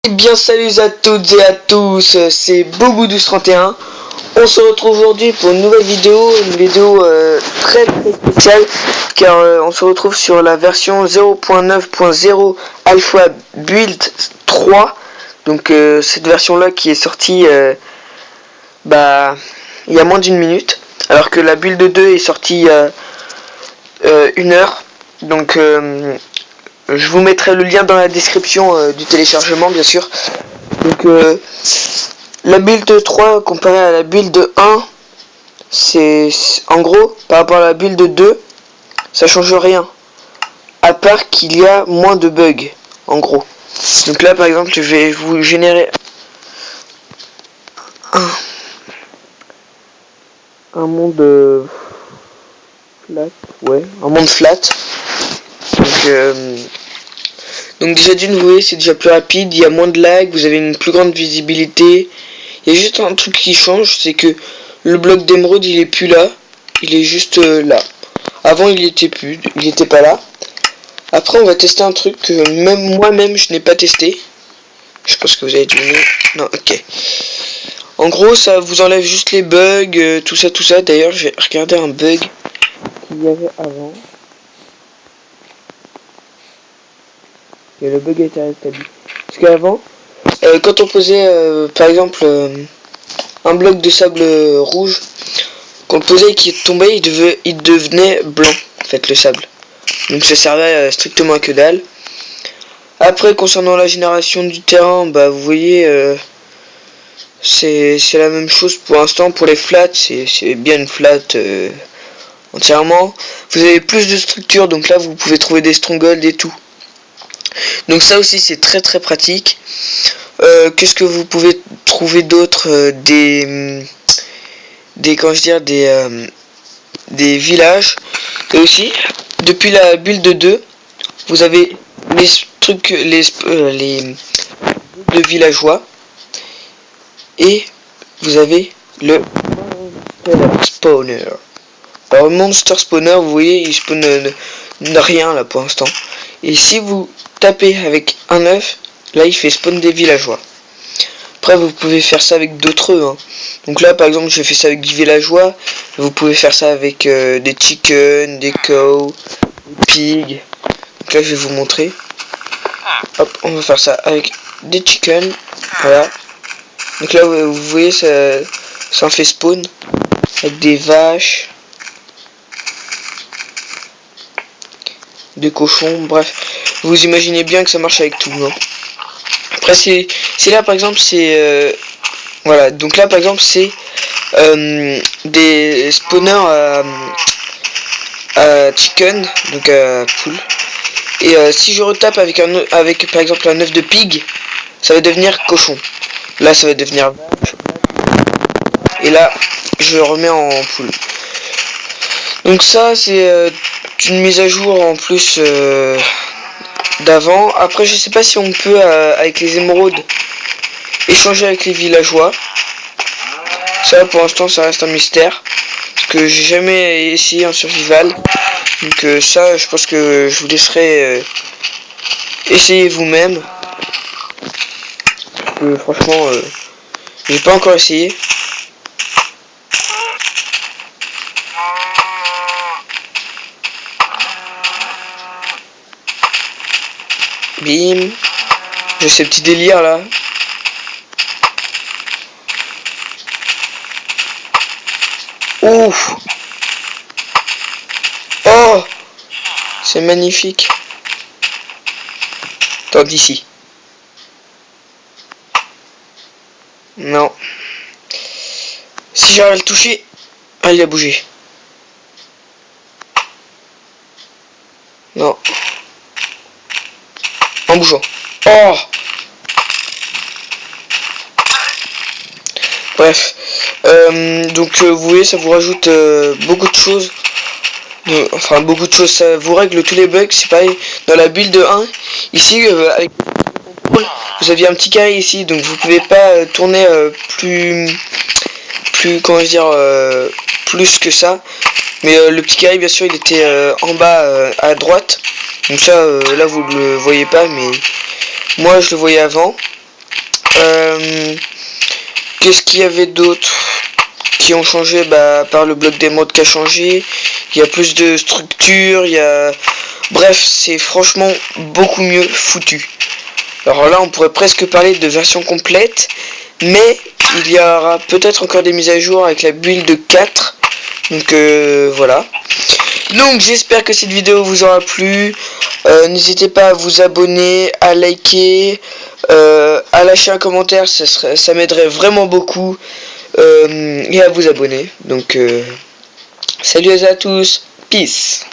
Eh bien salut à toutes et à tous, c'est Boubou1231. On se retrouve aujourd'hui pour une nouvelle vidéo, très spéciale car on se retrouve sur la version 0.9.0 Alpha Build 3. Donc cette version là qui est sortie il y a moins d'une minute, alors que la build 2 est sortie il y a 1 heure. Donc je vous mettrai le lien dans la description du téléchargement, bien sûr. Donc la build 3 comparée à la build 1, c'est en gros par rapport à la build 2, ça change rien, à part qu'il y a moins de bugs en gros. Donc là par exemple je vais vous générer un monde flat, un monde flat. Donc déjà d'une, vous voyez, c'est déjà plus rapide, il y a moins de lag, vous avez une plus grande visibilité. Il y a juste un truc qui change, c'est que le bloc d'émeraude il est plus là, il est juste là. Avant il était pas là. Après on va tester un truc que même moi-même je n'ai pas testé. Je pense que vous avez deviné. Non, ok. En gros ça vous enlève juste les bugs, tout ça. D'ailleurs je vais regarder un bug qu'il y avait avant. Et le bug a été rétabli. Parce qu'avant, quand on posait par exemple un bloc de sable rouge, qu'on le posait et qu'il tombait, il devenait blanc, en fait, le sable. Donc ça servait strictement à que dalle. Après, concernant la génération du terrain, vous voyez, c'est la même chose pour l'instant. Pour les flats, c'est bien une flat entièrement. Vous avez plus de structure, donc là vous pouvez trouver des strongholds et tout. Donc ça aussi c'est très pratique. Qu'est-ce que vous pouvez trouver d'autre? Des villages. Et aussi depuis la build 2 vous avez les de villageois, et vous avez le spawner. Alors le monster spawner, vous voyez, il spawn rien là pour l'instant. Et si vous tapez avec un œuf, là il fait spawn des villageois. Après vous pouvez faire ça avec d'autres œufs. Donc là par exemple j'ai fait ça avec 10 villageois. Vous pouvez faire ça avec des chickens, des cows, des pigs. Donc là je vais vous montrer. Hop, on va faire ça avec des chickens. Voilà. Donc là vous voyez ça en fait spawn. Avec des vaches, des cochons, bref. Vous imaginez bien que ça marche avec tout. Après c'est là par exemple c'est voilà, donc là par exemple c'est des spawners à chicken, donc à poule. Et si je retape avec par exemple un œuf de pig, ça va devenir cochon. Là ça va devenir vache. Et là je le remets en poule. Donc ça c'est une mise à jour en plus d'avant. Après je sais pas si on peut avec les émeraudes échanger avec les villageois. Ça pour l'instant ça reste un mystère, parce que j'ai jamais essayé en survival. Donc ça je pense que je vous laisserai essayer vous-même. Franchement j'ai pas encore essayé. Bim. J'ai ces petits délires là. Ouf. Oh, c'est magnifique. Attends, d'ici. Non. Si j'arrive à le toucher. Ah, il a bougé. Non. En bougeant. Oh. Bref. Donc vous voyez, ça vous rajoute beaucoup de choses. Enfin beaucoup de choses, ça vous règle tous les bugs. C'est pareil dans la build 1. Ici avec vous aviez un petit carré ici, donc vous pouvez pas tourner plus comment dire plus que ça. Mais le petit carré bien sûr il était en bas à droite. Donc ça là vous le voyez pas, mais moi je le voyais avant. Qu'est-ce qu'il y avait d'autre qui ont changé? Bah, par le bloc d'émeraude qui a changé. Il y a plus de structure, il y a... Bref, c'est franchement beaucoup mieux foutu. Alors là, on pourrait presque parler de version complète, mais il y aura peut-être encore des mises à jour avec la build 4. Donc voilà. Donc j'espère que cette vidéo vous aura plu. N'hésitez pas à vous abonner, à liker, à lâcher un commentaire, ça m'aiderait vraiment beaucoup. Et à vous abonner. Donc salut à tous, peace.